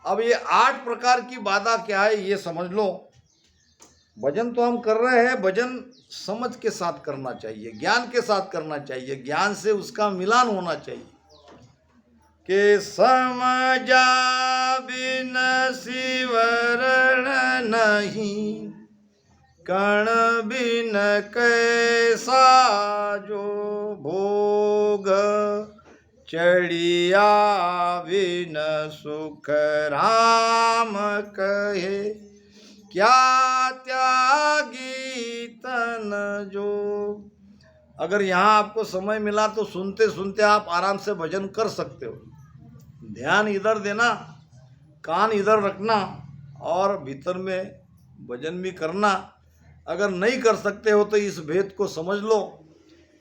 अब ये 8 प्रकार की बाधा क्या है ये समझ लो। भजन तो हम कर रहे हैं, भजन समझ के साथ करना चाहिए, ज्ञान के साथ करना चाहिए, ज्ञान से उसका मिलान होना चाहिए कि समझा बिन शिवरण नहीं, कण बिन कैसा जो भोग, चढ़िया बिन सुख राम कहे, क्या त्यागी तन जो। अगर यहाँ आपको समय मिला तो सुनते सुनते आप आराम से भजन कर सकते हो। ध्यान इधर देना, कान इधर रखना और भीतर में भजन भी करना। अगर नहीं कर सकते हो तो इस भेद को समझ लो।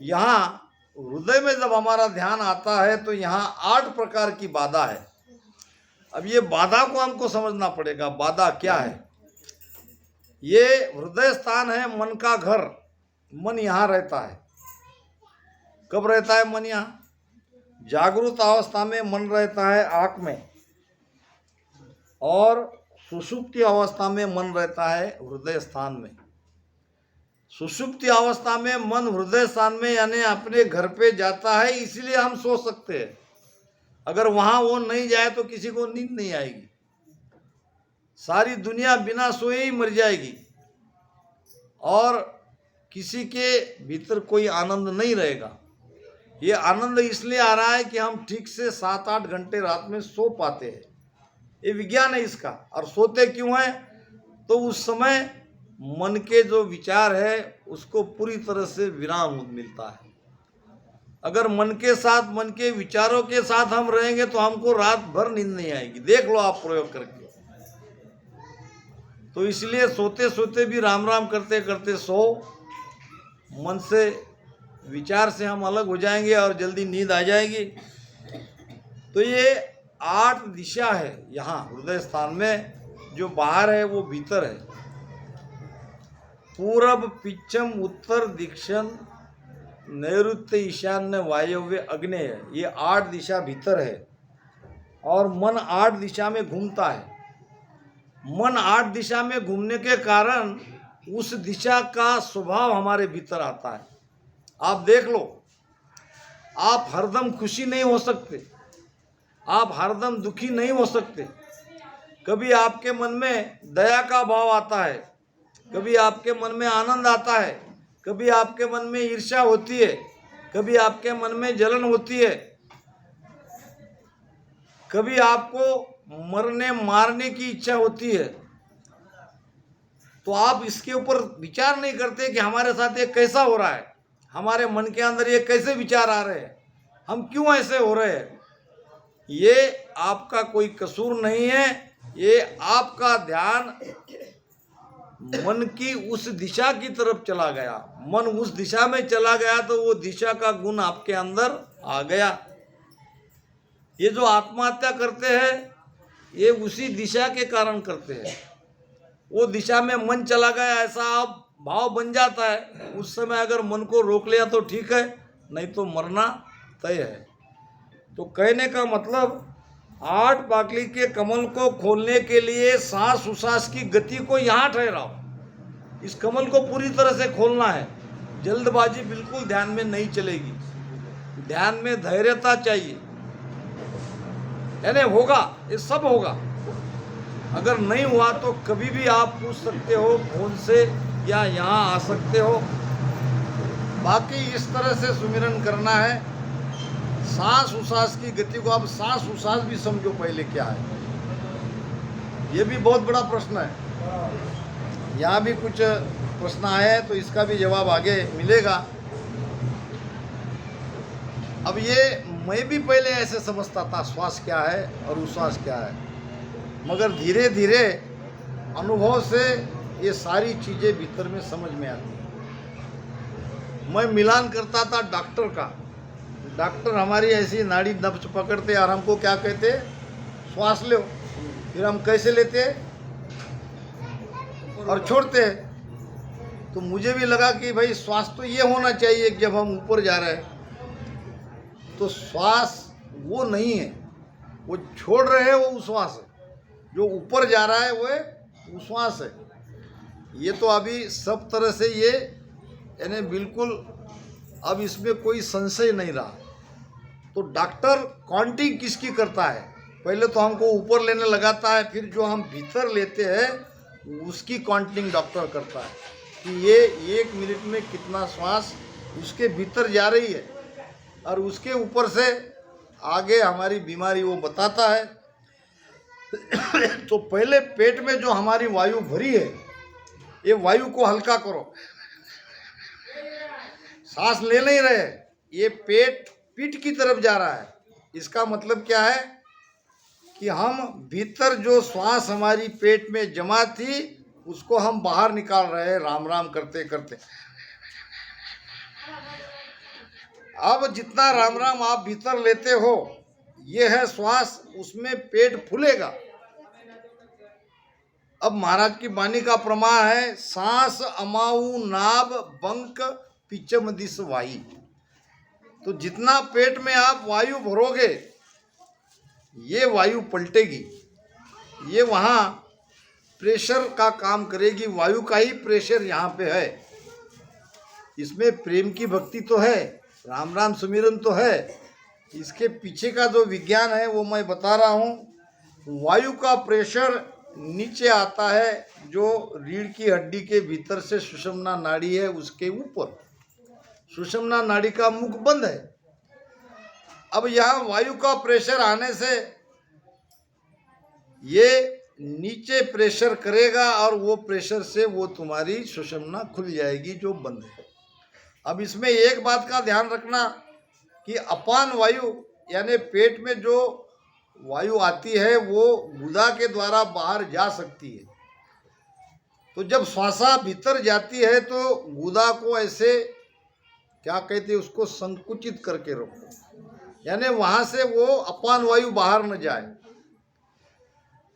यहाँ हृदय में जब हमारा ध्यान आता है तो यहाँ 8 प्रकार की बाधा है। अब ये बाधा को हमको समझना पड़ेगा, बाधा क्या है। ये हृदय स्थान है, मन का घर। मन यहाँ रहता है। कब रहता है मन यहाँ? जागृत अवस्था में मन रहता है आँख में, और सुषुप्ति अवस्था में मन रहता है हृदय स्थान में। सुषुप्ति अवस्था में मन हृदय स्थान में यानी अपने घर पे जाता है, इसीलिए हम सो सकते हैं। अगर वहाँ वो नहीं जाए तो किसी को नींद नहीं आएगी, सारी दुनिया बिना सोए ही मर जाएगी और किसी के भीतर कोई आनंद नहीं रहेगा। ये आनंद इसलिए आ रहा है कि हम ठीक से 7-8 घंटे रात में सो पाते हैं, ये विज्ञान है इसका। और सोते क्यों हैं? तो उस समय मन के जो विचार है उसको पूरी तरह से विराम मिलता है। अगर मन के साथ, मन के विचारों के साथ हम रहेंगे तो हमको रात भर नींद नहीं आएगी। देख लो आप प्रयोग करके। तो इसलिए सोते सोते भी राम राम करते करते सो, मन से, विचार से हम अलग हो जाएंगे और जल्दी नींद आ जाएगी। तो ये 8 दिशा है यहाँ हृदय स्थान में। जो बाहर है वो भीतर है। पूरब, पिच्छम, उत्तर, दक्षिण, नैऋत्य, ईशान्य, वायव्य, अग्नेय, ये 8 दिशा भीतर है। और मन 8 दिशा में घूमता है। मन 8 दिशा में घूमने के कारण उस दिशा का स्वभाव हमारे भीतर आता है। आप देख लो, आप हरदम खुशी नहीं हो सकते, आप हरदम दुखी नहीं हो सकते। कभी आपके मन में दया का भाव आता है, कभी आपके मन में आनंद आता है, कभी आपके मन में ईर्ष्या होती है, कभी आपके मन में जलन होती है, कभी आपको मरने मारने की इच्छा होती है। तो आप इसके ऊपर विचार नहीं करते कि हमारे साथ ये कैसा हो रहा है, हमारे मन के अंदर ये कैसे विचार आ रहे हैं, हम क्यों ऐसे हो रहे हैं। ये आपका कोई कसूर नहीं है, ये आपका ध्यान मन की उस दिशा की तरफ चला गया। मन उस दिशा में चला गया तो वो दिशा का गुण आपके अंदर आ गया। ये जो आत्महत्या करते हैं ये उसी दिशा के कारण करते हैं। वो दिशा में मन चला गया ऐसा आप भाव बन जाता है। उस समय अगर मन को रोक लिया तो ठीक है, नहीं तो मरना तय है। तो कहने का मतलब 8 पाकली के कमल को खोलने के लिए सांस उसास की गति को यहाँ ठहराओ। इस कमल को पूरी तरह से खोलना है। जल्दबाजी बिल्कुल ध्यान में नहीं चलेगी। ध्यान में धैर्यता चाहिए। यानी होगा, ये सब होगा। अगर नहीं हुआ तो कभी भी आप पूछ सकते हो फोन से या यहाँ आ सकते हो। बाकी इस तरह से सुमिरन करना है। सांस उसास की गति को, आप सांस उसास भी समझो पहले क्या है, ये भी बहुत बड़ा प्रश्न है। यहाँ भी कुछ प्रश्न आए हैं तो इसका भी जवाब आगे मिलेगा। अब ये मैं भी पहले ऐसे समझता था श्वास क्या है और उश्वास क्या है, मगर धीरे धीरे अनुभव से ये सारी चीज़ें भीतर में समझ में आती हैं। मैं मिलान करता था डॉक्टर का। डॉक्टर हमारी ऐसी नाड़ी नब्ज पकड़ते और हमको क्या कहते, श्वास लो। फिर हम कैसे लेते और छोड़ते। तो मुझे भी लगा कि भाई श्वास तो ये होना चाहिए कि जब हम ऊपर जा रहे हैं तो श्वास वो नहीं है, वो छोड़ रहे हैं, वो उश्वास है। जो ऊपर जा रहा है वो श्वास है। ये तो अभी सब तरह से ये यानी बिल्कुल अब इसमें कोई संशय नहीं रहा। तो डॉक्टर काउंटिंग किसकी करता है? पहले तो हमको ऊपर लेने लगाता है, फिर जो हम भीतर लेते हैं उसकी काउंटिंग डॉक्टर करता है कि ये 1 मिनट में कितना श्वास उसके भीतर जा रही है, और उसके ऊपर से आगे हमारी बीमारी वो बताता है। तो पहले पेट में जो हमारी वायु भरी है, ये वायु को हल्का करो। सांस ले नहीं रहे, ये पेट पीठ की तरफ जा रहा है। इसका मतलब क्या है कि हम भीतर जो श्वास हमारी पेट में जमा थी उसको हम बाहर निकाल रहे हैं राम राम करते करते। अब जितना राम राम आप भीतर लेते हो, ये है श्वास, उसमें पेट फूलेगा। अब महाराज की वाणी का प्रमाण है, सांस अमाऊ नाभ बंक पिचम दिस वाई। तो जितना पेट में आप वायु भरोगे ये वायु पलटेगी, ये वहाँ प्रेशर का काम करेगी। वायु का ही प्रेशर यहाँ पे है। इसमें प्रेम की भक्ति तो है, राम राम सुमिरन तो है, इसके पीछे का जो विज्ञान है वो मैं बता रहा हूँ। वायु का प्रेशर नीचे आता है, जो रीढ़ की हड्डी के भीतर से सुषुम्ना नाड़ी है उसके ऊपर। सुषुम्ना नाड़ी का मुख बंद है। अब यहाँ वायु का प्रेशर आने से ये नीचे प्रेशर करेगा और वो प्रेशर से वो तुम्हारी सुषुम्ना खुल जाएगी जो बंद है। अब इसमें एक बात का ध्यान रखना कि अपान वायु यानी पेट में जो वायु आती है वो गुदा के द्वारा बाहर जा सकती है। तो जब श्वासा भीतर जाती है तो गुदा को ऐसे क्या कहते हैं, उसको संकुचित करके रखो, यानी वहां से वो अपान वायु बाहर न जाए।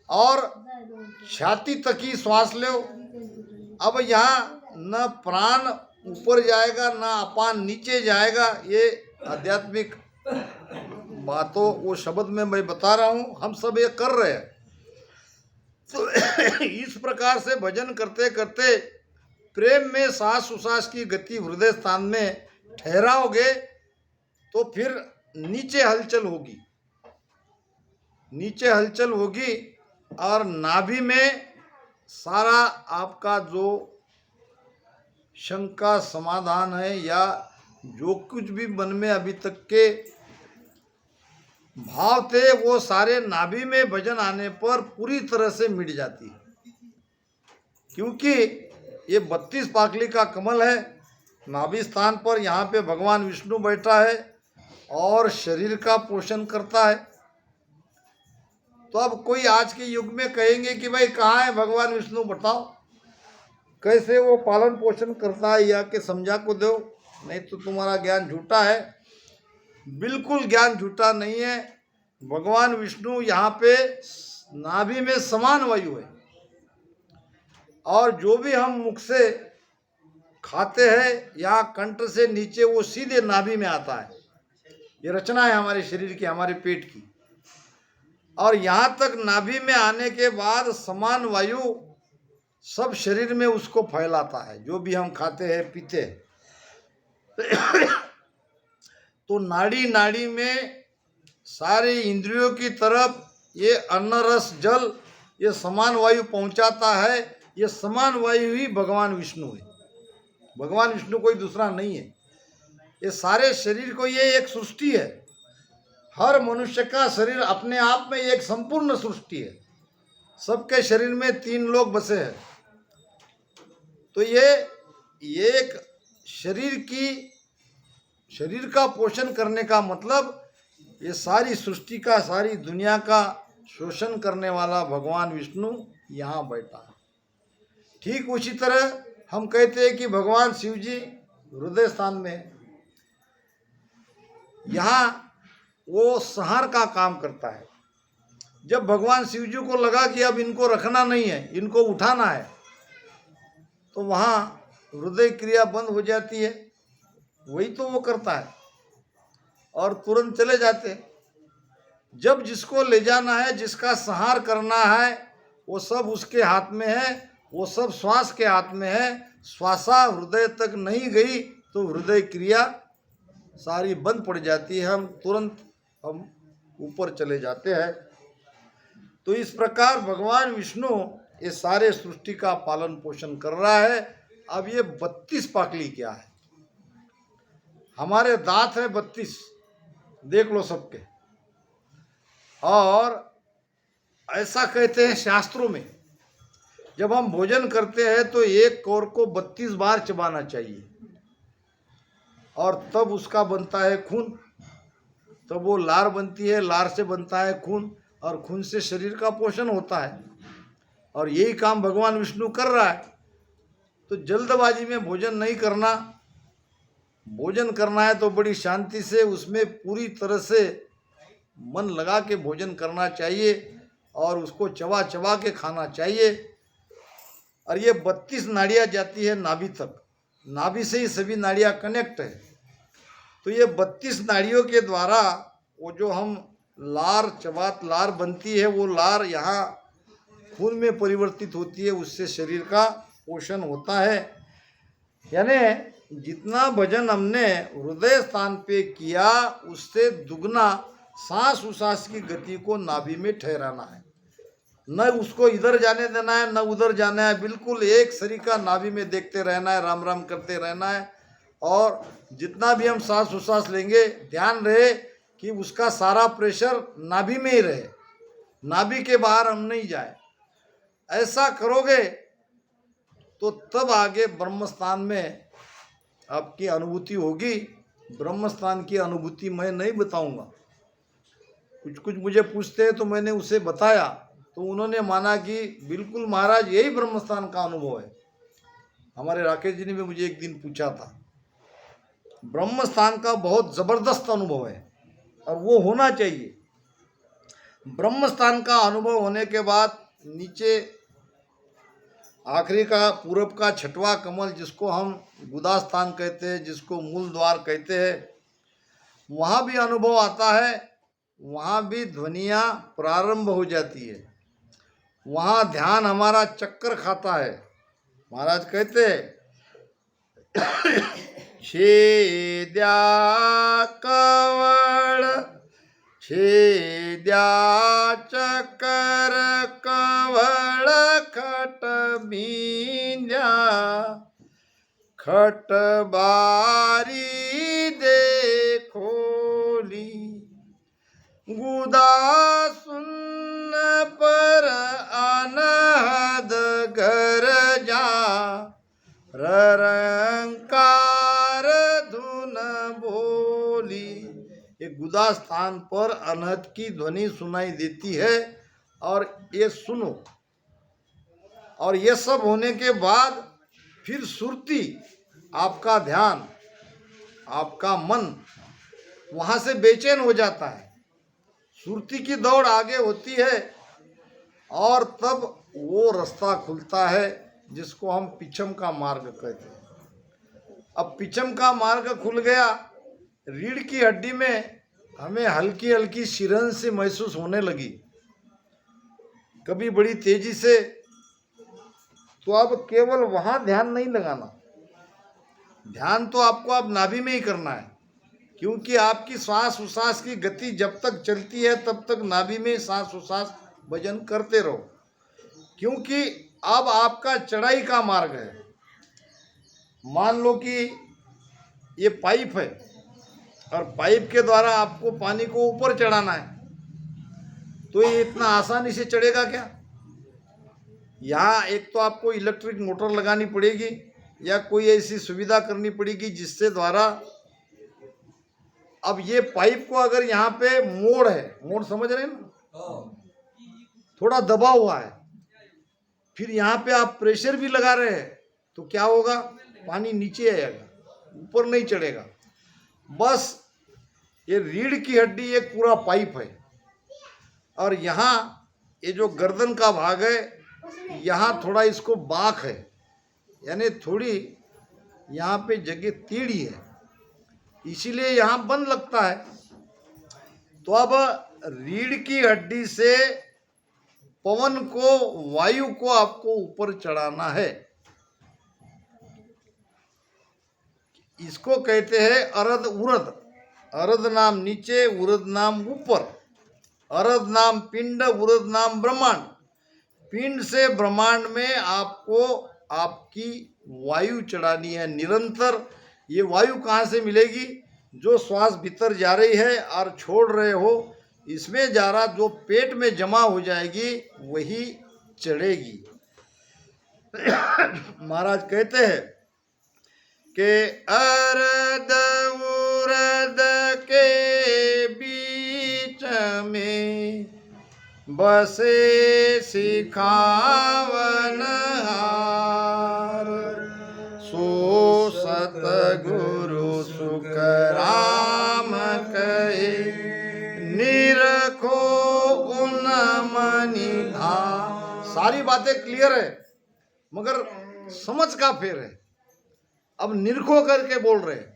और छाती तक ही श्वास लो। अब यहाँ न प्राण ऊपर जाएगा न अपान नीचे जाएगा। ये आध्यात्मिक बातों वो शब्द में मैं बता रहा हूँ, हम सब ये कर रहे हैं। तो इस प्रकार से भजन करते करते प्रेम में सांस उसास की गति हृदय स्थान में ठहराओगे तो फिर नीचे हलचल होगी, नीचे हलचल होगी और नाभि में सारा आपका जो शंका समाधान है या जो कुछ भी मन में अभी तक के भाव थे वो सारे नाभि में भजन आने पर पूरी तरह से मिट जाती है। क्योंकि ये 32 पाकली का कमल है नाभि स्थान पर, यहाँ पे भगवान विष्णु बैठा है और शरीर का पोषण करता है। तो अब कोई आज के युग में कहेंगे कि भाई कहाँ है भगवान विष्णु, बताओ कैसे वो पालन पोषण करता है, या के समझा को दो, नहीं तो तुम्हारा ज्ञान झूठा है। बिल्कुल ज्ञान झूठा नहीं है। भगवान विष्णु यहाँ पे नाभि में समान वायु है, और जो भी हम मुख से खाते हैं या कंठ से नीचे वो सीधे नाभि में आता है। ये रचना है हमारे शरीर की, हमारे पेट की। और यहाँ तक नाभि में आने के बाद समान वायु सब शरीर में उसको फैलाता है, जो भी हम खाते हैं पीते हैं। तो नाड़ी नाड़ी में सारे इंद्रियों की तरफ ये अन्न रस जल ये समान वायु पहुंचाता है। ये समान वायु ही भगवान विष्णु है। भगवान विष्णु कोई दूसरा नहीं है। ये सारे शरीर को ये एक सृष्टि है। हर मनुष्य का शरीर अपने आप में एक संपूर्ण सृष्टि है। सबके शरीर में 3 लोग बसे हैं। तो ये एक शरीर का पोषण करने का मतलब ये सारी सृष्टि का, सारी दुनिया का शोषण करने वाला भगवान विष्णु यहाँ बैठा है। ठीक उसी तरह हम कहते हैं कि भगवान शिव जी हृदय स्थान में, यहाँ वो संहार का काम करता है। जब भगवान शिव जी को लगा कि अब इनको रखना नहीं है, इनको उठाना है, तो वहाँ हृदय क्रिया बंद हो जाती है। वही तो वो करता है और तुरंत चले जाते हैं। जब जिसको ले जाना है, जिसका संहार करना है, वो सब उसके हाथ में है, वो सब श्वास के हाथ में है। श्वासा हृदय तक नहीं गई तो हृदय क्रिया सारी बंद पड़ जाती है, हम ऊपर चले जाते हैं। तो इस प्रकार भगवान विष्णु ये सारे सृष्टि का पालन पोषण कर रहा है। अब ये 32 पाकली क्या है? हमारे दांत है 32, देख लो सबके। और ऐसा कहते हैं शास्त्रों में, जब हम भोजन करते हैं तो एक कौर को 32 बार चबाना चाहिए, और तब उसका बनता है खून। तब वो लार बनती है, लार से बनता है खून, और खून से शरीर का पोषण होता है। और यही काम भगवान विष्णु कर रहा है। तो जल्दबाजी में भोजन नहीं करना। भोजन करना है तो बड़ी शांति से, उसमें पूरी तरह से मन लगा के भोजन करना चाहिए, और उसको चबा चबा के खाना चाहिए। और ये 32 नाड़ियाँ जाती है नाभि तक। नाभि से ही सभी नाड़ियाँ कनेक्ट है। तो ये 32 नाड़ियों के द्वारा वो जो हम लार चबात लार बनती है, वो लार यहाँ खून में परिवर्तित होती है, उससे शरीर का पोषण होता है। यानी जितना भजन हमने हृदय स्थान पे किया, उससे दुगना सांस उसास की गति को नाभि में ठहराना है। न उसको इधर जाने देना है, न उधर जाना है। बिल्कुल एक सरीका नाभि में देखते रहना है, राम राम करते रहना है। और जितना भी हम सांस उसास लेंगे, ध्यान रहे कि उसका सारा प्रेशर नाभि में ही रहे, नाभि के बाहर हम नहीं जाए। ऐसा करोगे तो तब आगे ब्रह्मस्थान में आपकी अनुभूति होगी। ब्रह्मस्थान की अनुभूति मैं नहीं बताऊंगा। कुछ कुछ मुझे पूछते हैं तो मैंने उसे बताया, तो उन्होंने माना कि बिल्कुल महाराज यही ब्रह्मस्थान का अनुभव है। हमारे राकेश जी ने भी मुझे एक दिन पूछा था। ब्रह्मस्थान का बहुत ज़बरदस्त अनुभव है, और वो होना चाहिए। ब्रह्मस्थान का अनुभव होने के बाद नीचे आखिरी का पूरब का 6वां कमल, जिसको हम गुदा स्थान कहते हैं, जिसको मूल द्वार कहते हैं, वहाँ भी अनुभव आता है। वहाँ भी ध्वनियाँ प्रारंभ हो जाती है। वहाँ ध्यान हमारा चक्कर खाता है। महाराज कहते हैं छेद्या कवळ छेद्या चक्कर कवळ खट मींद्या खट बारी देखोली गुदा सुन्न पर अनहद घर जा रंकार धुन बोली। ये गुदा स्थान पर अनहद की ध्वनि सुनाई देती है। और ये सुनो। और ये सब होने के बाद फिर सुरती, आपका ध्यान, आपका मन वहाँ से बेचैन हो जाता है। सुरती की दौड़ आगे होती है, और तब वो रास्ता खुलता है जिसको हम पिछम का मार्ग कहते हैं। अब पिछम का मार्ग खुल गया। रीढ़ की हड्डी में हमें हल्की हल्की सिरन से महसूस होने लगी, कभी बड़ी तेजी से। तो अब केवल वहाँ ध्यान नहीं लगाना। ध्यान तो आपको अब नाभि में ही करना है, क्योंकि आपकी श्वास उश्वास की गति जब तक चलती है तब तक नाभि में सांस उश्वास भजन करते रहो। क्योंकि अब आपका चढ़ाई का मार्ग है। मान लो कि ये पाइप है, और पाइप के द्वारा आपको पानी को ऊपर चढ़ाना है, तो ये इतना आसानी से चढ़ेगा क्या? यहाँ एक तो आपको इलेक्ट्रिक मोटर लगानी पड़ेगी, या कोई ऐसी सुविधा करनी पड़ेगी जिससे द्वारा, अब ये पाइप को अगर यहाँ पे मोड़ है, मोड़ समझ रहे हैं ना, थोड़ा दबा हुआ है, फिर यहाँ पे आप प्रेशर भी लगा रहे हैं, तो क्या होगा? पानी नीचे आएगा, ऊपर नहीं चढ़ेगा। बस ये रीढ़ की हड्डी एक पूरा पाइप है, और यहाँ ये जो गर्दन का भाग है, यहाँ थोड़ा इसको बाँक है, यानी थोड़ी यहाँ पे जगह टेढ़ी है, इसीलिए यहाँ बंद लगता है। तो अब रीढ़ की हड्डी से पवन को, वायु को आपको ऊपर चढ़ाना है। इसको कहते हैं अरद उरद। अरद नाम नीचे, उरद नाम ऊपर। अरद नाम पिंड, उरद नाम ब्रह्मांड। पिंड से ब्रह्मांड में आपको आपकी वायु चढ़ानी है निरंतर। ये वायु कहाँ से मिलेगी? जो श्वास भीतर जा रही है और छोड़ रहे हो, इसमें जा रहा जो पेट में जमा हो जाएगी वही चढ़ेगी। महाराज कहते हैं कि अरद उरद के बीच में बसे सिखावन हार, सो सतगुरु सुख राम कहे, निरखो उन मनि धार। सारी बातें क्लियर है मगर समझ का फेर है। अब निरखो करके बोल रहे हैं।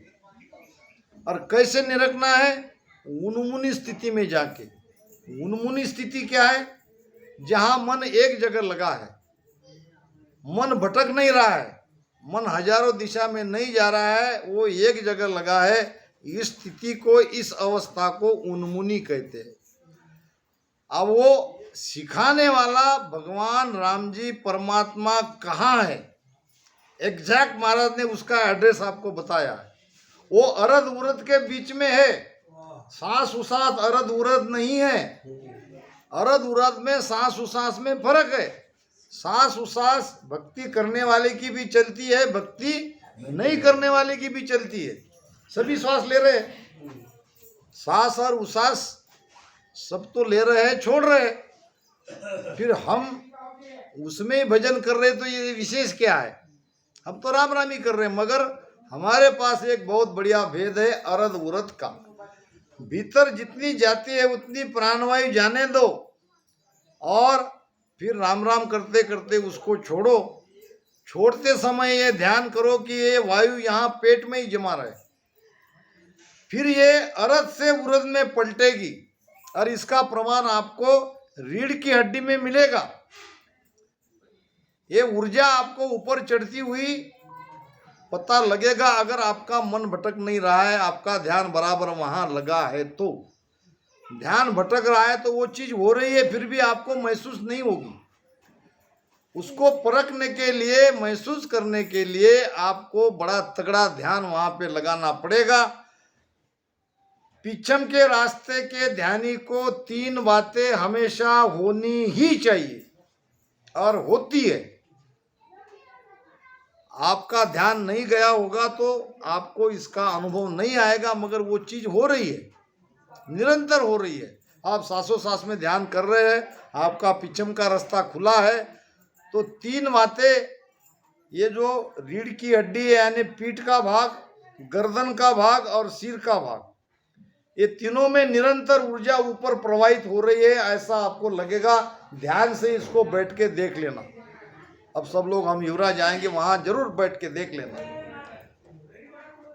और कैसे निरखना है? उन्मुनी स्थिति में जाके। उन्मुनी स्थिति क्या है? जहां मन एक जगह लगा है, मन भटक नहीं रहा है, मन हजारों दिशा में नहीं जा रहा है, वो एक जगह लगा है। इस स्थिति को, इस अवस्था को उन्मुनी कहते हैं। अब वो सिखाने वाला भगवान राम जी परमात्मा कहाँ है, एग्जैक्ट महाराज ने उसका एड्रेस आपको बताया है। वो अरद उरद के बीच में है। सांस उसास अरद उरद नहीं है। अरद उरद में सांस उसास में फर्क है। सांस उसास भक्ति करने वाले की भी चलती है, भक्ति नहीं करने वाले की भी चलती है। सभी श्वास ले रहे हैं, सांस और उसास सब तो ले रहे हैं, छोड़ रहे हैं। फिर हम उसमें ही भजन कर रहे हैं, तो ये विशेष क्या है? हम तो राम राम ही कर रहे हैं, मगर हमारे पास एक बहुत बढ़िया भेद है अरद उरद का। भीतर जितनी जाती है उतनी प्राणवायु जाने दो और फिर राम राम करते करते उसको छोड़ो। छोड़ते समय ये ध्यान करो कि ये वायु यहाँ पेट में ही जमा रहे। फिर ये अरद से उरद में पलटेगी और इसका प्रमाण आपको रीढ़ की हड्डी में मिलेगा। ये ऊर्जा आपको ऊपर चढ़ती हुई पता लगेगा अगर आपका मन भटक नहीं रहा है, आपका ध्यान बराबर वहां लगा है। तो ध्यान भटक रहा है तो वो चीज हो रही है फिर भी आपको महसूस नहीं होगी। उसको परखने के लिए, महसूस करने के लिए आपको बड़ा तगड़ा ध्यान वहां पे लगाना पड़ेगा। पीछम के रास्ते के ध्यानी को तीन बातें हमेशा होनी ही चाहिए और होती है। आपका ध्यान नहीं गया होगा तो आपको इसका अनुभव नहीं आएगा, मगर वो चीज हो रही है, निरंतर हो रही है। आप सांसों सांस में ध्यान कर रहे हैं, आपका पीछम का रास्ता खुला है। तो तीन बातें, ये जो रीढ़ की हड्डी है यानी पीठ का भाग, गर्दन का भाग और सिर का भाग, ये तीनों में निरंतर ऊर्जा ऊपर प्रवाहित हो रही है, ऐसा आपको लगेगा। ध्यान से इसको बैठ के देख लेना। अब सब लोग हम युवराज जाएंगे, वहां जरूर बैठ के देख लेना।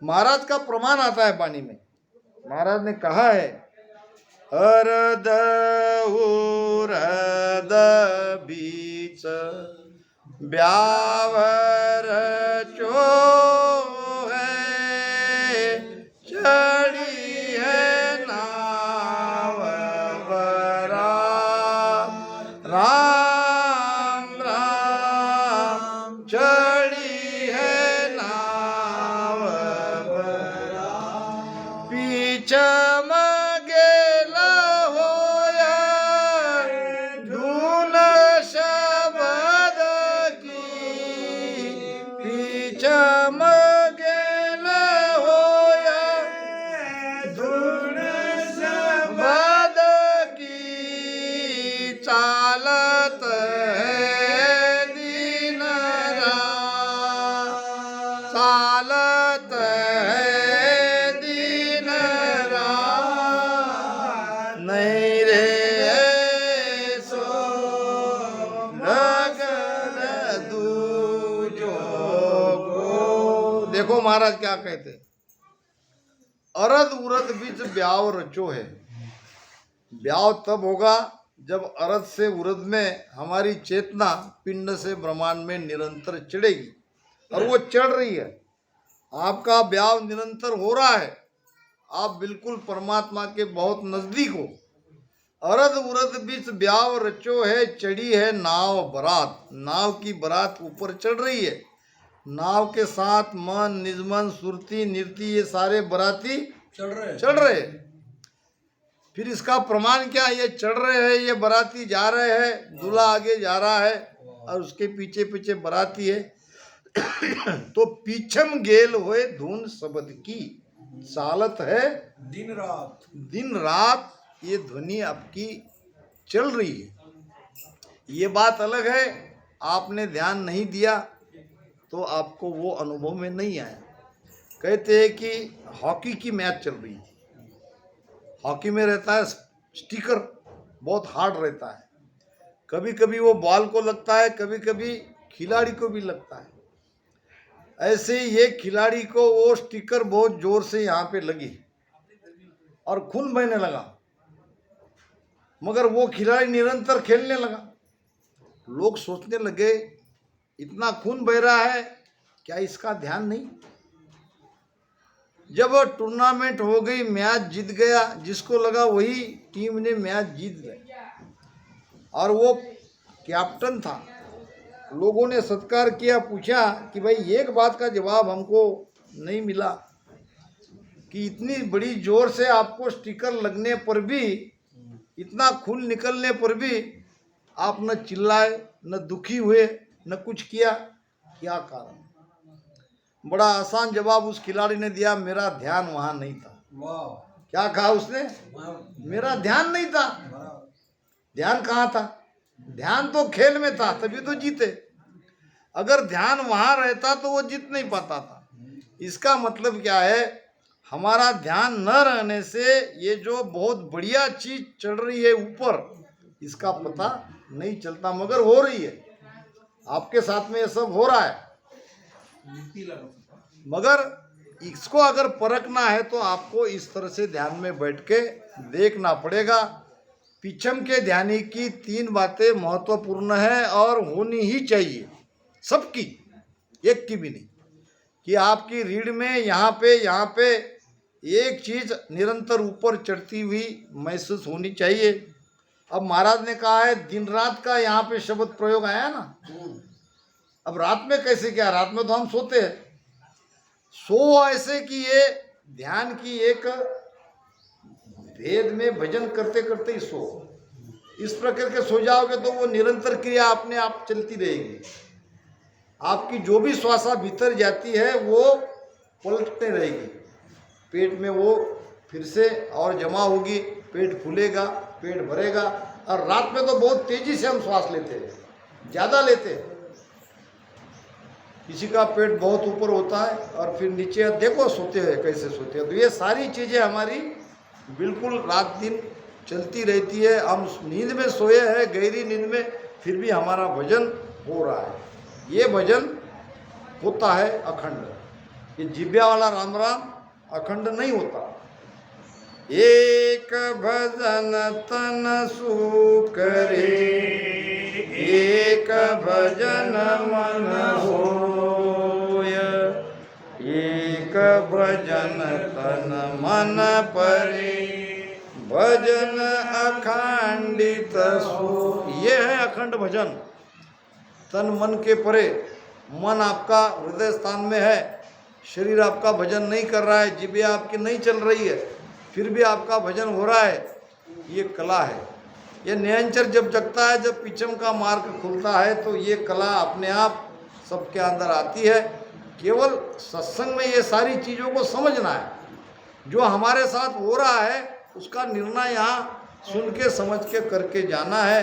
महाराज का प्रमाण आता है वाणी में। महाराज ने कहा है अरद उरद बीच ब्यावर चो है, चढ़ी है नाव बरा, राम राम चढ़ी है नाव बरा, पीछम गेला होया धुन शबद की, पीछम गेला होया धुन शबद की, चालत है दिन रात, चालत है दिन रात, नहीं रे सो नगर दूजो को। देखो महाराज क्या कहते, अरद उरद बीच ब्याव रचो है। ब्याह तब होगा जब अरद से उरद में हमारी चेतना पिंड से ब्रह्मांड में निरंतर चढ़ेगी, और वो चढ़ रही है। आपका ब्याह निरंतर हो रहा है, आप बिल्कुल परमात्मा के बहुत नजदीक हो। अरद उरद बीच ब्याह रचो है, चढ़ी है नाव बरात। नाव की बरात ऊपर चढ़ रही है, नाव के साथ मन निजमन सुरती निर्ती ये सारे बराती चढ़ रहे। फिर इसका प्रमाण क्या? ये चढ़ रहे हैं, ये बराती जा रहे हैं, दूल्हा आगे जा रहा है और उसके पीछे पीछे बराती है। तो पीछम गेल होए धुन शब्द की चालत है दिन रात, ये ध्वनि आपकी चल रही है। ये बात अलग है, आपने ध्यान नहीं दिया तो आपको वो अनुभव में नहीं आया। कहते हैं कि हॉकी की मैच चल रही थी, हॉकी में रहता है स्टिकर, बहुत हार्ड रहता है, कभी कभी वो बॉल को लगता है, कभी कभी खिलाड़ी को भी लगता है। ऐसे ये खिलाड़ी को वो स्टिकर बहुत जोर से यहाँ पे लगी और खून बहने लगा, मगर वो खिलाड़ी निरंतर खेलने लगा। लोग सोचने लगे इतना खून बह रहा है, क्या इसका ध्यान नहीं? जब टूर्नामेंट हो गई, मैच जीत गया, जिसको लगा वही टीम ने मैच जीत गई, और वो कैप्टन था। लोगों ने सत्कार किया, पूछा कि भाई एक बात का जवाब हमको नहीं मिला कि इतनी बड़ी जोर से आपको स्टिकर लगने पर भी, इतना खून निकलने पर भी आप न चिल्लाए, न दुखी हुए, न कुछ किया, क्या कारण? बड़ा आसान जवाब उस खिलाड़ी ने दिया, मेरा ध्यान वहां नहीं था। क्या कहा उसने? मेरा ध्यान नहीं था। ध्यान कहाँ था? ध्यान तो खेल में था, तभी तो जीते। अगर ध्यान वहां रहता तो वो जीत नहीं पाता था। इसका मतलब क्या है? हमारा ध्यान न रहने से ये जो बहुत बढ़िया चीज चल रही है ऊपर, इसका पता नहीं चलता, मगर हो रही है। आपके साथ में ये सब हो रहा है, मगर इसको अगर परखना है तो आपको इस तरह से ध्यान में बैठ के देखना पड़ेगा। पीछम के ध्यानी की 3 बातें महत्वपूर्ण है और होनी ही चाहिए, सबकी, एक की भी नहीं, कि आपकी रीढ़ में यहाँ पे एक चीज निरंतर ऊपर चढ़ती हुई महसूस होनी चाहिए। अब महाराज ने कहा है दिन रात का यहाँ पे शब्द प्रयोग आया ना, अब रात में कैसे? क्या रात में तो हम सोते हैं, सो ऐसे कि ये ध्यान की एक भेद में भजन करते करते ही सो, इस प्रकार के सो जाओगे तो वो निरंतर क्रिया अपने आप चलती रहेगी। आपकी जो भी श्वासा भीतर जाती है वो पलटते रहेगी, पेट में वो फिर से और जमा होगी, पेट फूलेगा, पेट भरेगा। और रात में तो बहुत तेजी से हम श्वास लेते हैं, ज़्यादा लेते हैं। किसी का पेट बहुत ऊपर होता है और फिर नीचे, देखो सोते हैं कैसे सोते हैं। तो ये सारी चीज़ें हमारी बिल्कुल रात दिन चलती रहती है। हम नींद में सोए हैं, गहरी नींद में, फिर भी हमारा भजन हो रहा है। ये भजन होता है अखंड, ये जिब्या वाला राम राम अखंड नहीं होता। एक भजन तन सुख रे, एक भजन मन होय, एक भजन तन मन परे, भजन अखंडित सो। ये है अखंड भजन, तन मन के परे। मन आपका हृदय स्थान में है, शरीर आपका भजन नहीं कर रहा है, जिब्या आपकी नहीं चल रही है, फिर भी आपका भजन हो रहा है। ये कला है। ये नयनचर जब जगता है, जब पीछम का मार्ग खुलता है, तो ये कला अपने आप सबके अंदर आती है। केवल सत्संग में ये सारी चीज़ों को समझना है। जो हमारे साथ हो रहा है उसका निर्णय यहाँ सुन के समझ के करके जाना है।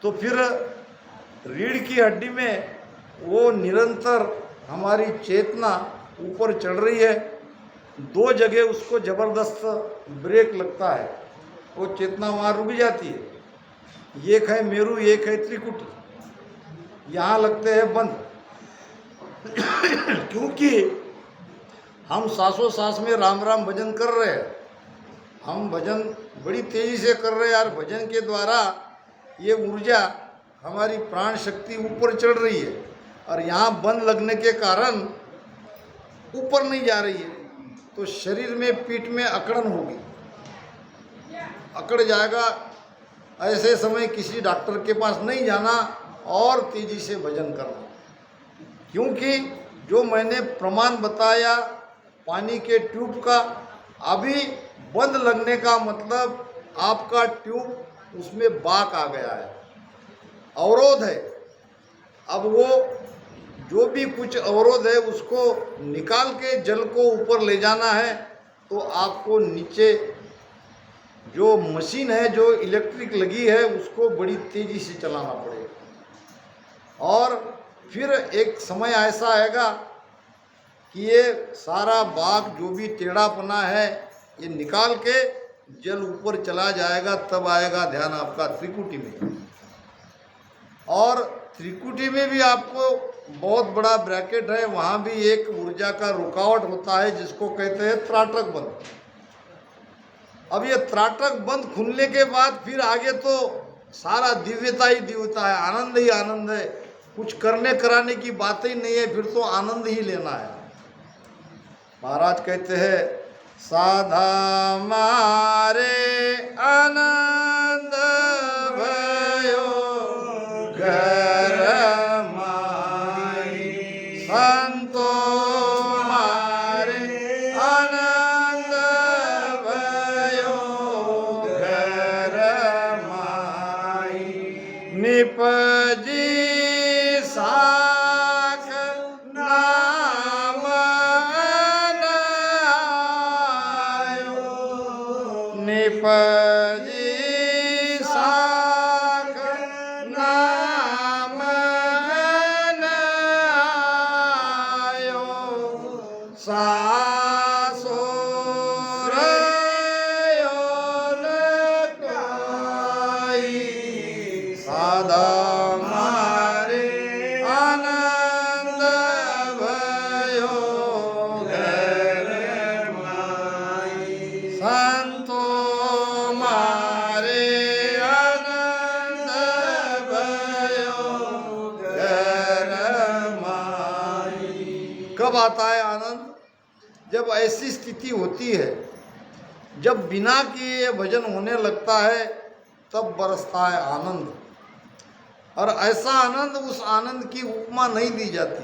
तो फिर रीढ़ की हड्डी में वो निरंतर हमारी चेतना ऊपर चढ़ रही है। 2 जगह उसको ज़बरदस्त ब्रेक लगता है, वो चेतना वहाँ रुक जाती है। एक है मेरू, एक है त्रिकुटी, यहाँ लगते हैं बंद। क्योंकि हम सांसों सांस में राम राम भजन कर रहे हैं। हम भजन बड़ी तेजी से कर रहे हैं यार। भजन के द्वारा ये ऊर्जा हमारी प्राण शक्ति ऊपर चढ़ रही है और यहाँ बंद लगने के कारण ऊपर नहीं जा रही है, तो शरीर में पीठ में अकड़न होगी, अकड़ जाएगा। ऐसे समय किसी डॉक्टर के पास नहीं जाना और तेजी से भजन करना, क्योंकि जो मैंने प्रमाण बताया पानी के ट्यूब का, अभी बंद लगने का मतलब आपका ट्यूब उसमें बाक आ गया है, अवरोध है। अब वो जो भी कुछ अवरोध है उसको निकाल के जल को ऊपर ले जाना है, तो आपको नीचे जो मशीन है, जो इलेक्ट्रिक लगी है, उसको बड़ी तेज़ी से चलाना पड़ेगा। और फिर एक समय ऐसा आएगा कि ये सारा बाग जो भी टेढ़ापना है ये निकाल के जल ऊपर चला जाएगा, तब आएगा ध्यान आपका त्रिकुटी में। और त्रिकुटी में भी आपको बहुत बड़ा ब्रैकेट है, वहाँ भी एक ऊर्जा का रुकावट होता है जिसको कहते हैं त्राटक बंद। अब ये त्राटक बंद खुलने के बाद फिर आगे तो सारा दिव्यता ही दिव्यता है, आनंद ही आनंद है, कुछ करने कराने की बात ही नहीं है, फिर तो आनंद ही लेना है। महाराज कहते हैं साधा मारे आनंद भयो घर माई, संतो मारे आनंद भयो घर माई, निपजी साख नाम निपजी साख नाम आयो, सासो रयो लकाई, साधा मारे आनंद भयो घर माई, संतो मारे आनंद भयो घर माई। कब आता है आनंद? जब ऐसी स्थिति होती है, जब बिना किए भजन होने लगता है, तब बरसता है आनंद। और ऐसा आनंद, उस आनंद की उपमा नहीं दी जाती।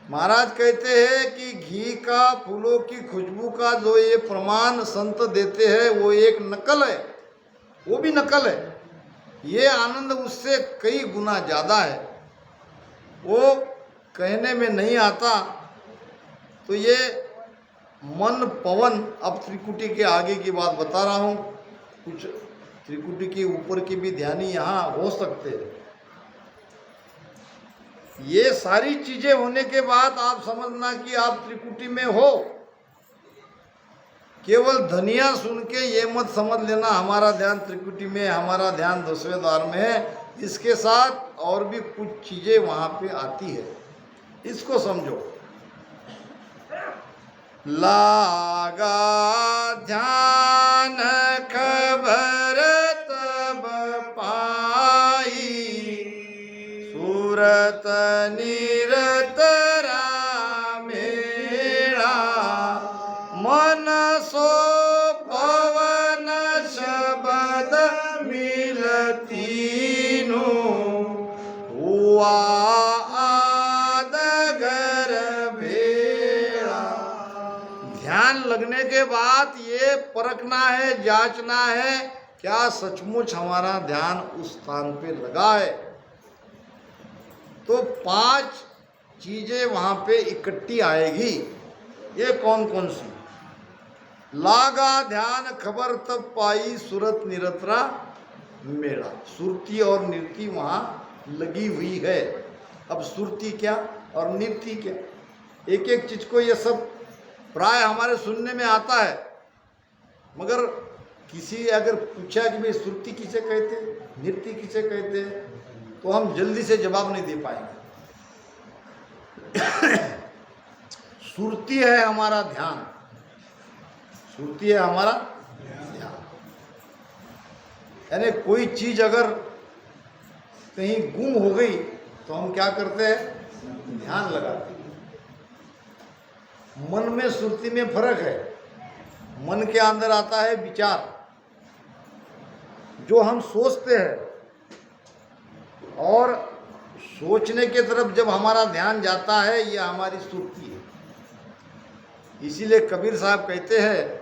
महाराज कहते हैं कि घी का, फूलों की खुशबू का जो ये प्रमाण संत देते हैं वो एक नकल है, वो भी नकल है। ये आनंद उससे कई गुना ज़्यादा है, वो कहने में नहीं आता। तो ये मन पवन, अब त्रिकुटी के आगे की बात बता रहा हूँ, कुछ त्रिकुटी के ऊपर के भी ध्यानी यहाँ हो सकते हैं। ये सारी चीजें होने के बाद आप समझना कि आप त्रिकुटी में हो। केवल धनिया सुन के ये मत समझ लेना हमारा ध्यान त्रिकुटी में, हमारा ध्यान 10वें द्वार में है। इसके साथ और भी कुछ चीजें वहां पे आती है, इसको समझो। लागा ध्यान खबर तब पाई, सूरत निरत रामेणा, मन सो पवन शब्द मिलतीनु, हुआ आदगर भेड़ा। ध्यान लगने के बाद ये परखना है, जांचना है, क्या सचमुच हमारा ध्यान उस स्थान पे लगा है। तो 5 चीजें वहां पे इकट्ठी आएगी। ये कौन कौन सी? लागा ध्यान खबर तब पाई, सूरत निरतरा मेरा। सुरती और नृत्य वहां लगी हुई है। अब सुरती क्या और नृत्य क्या, एक एक चीज को ये सब प्राय हमारे सुनने में आता है, मगर किसी अगर पूछा कि भाई सुरती किसे कहते हैं, नृत्य किसे कहते हैं, तो हम जल्दी से जवाब नहीं दे पाएंगे। सुरती है हमारा ध्यान, सुरती है हमारा ध्यान। यानी कोई चीज़ अगर कहीं गुम हो गई तो हम क्या करते हैं, ध्यान लगाते हैं। मन में सुरती में फर्क है। मन के अंदर आता है विचार, जो हम सोचते हैं, और सोचने के तरफ जब हमारा ध्यान जाता है, यह हमारी सुरती है। इसीलिए कबीर साहब कहते हैं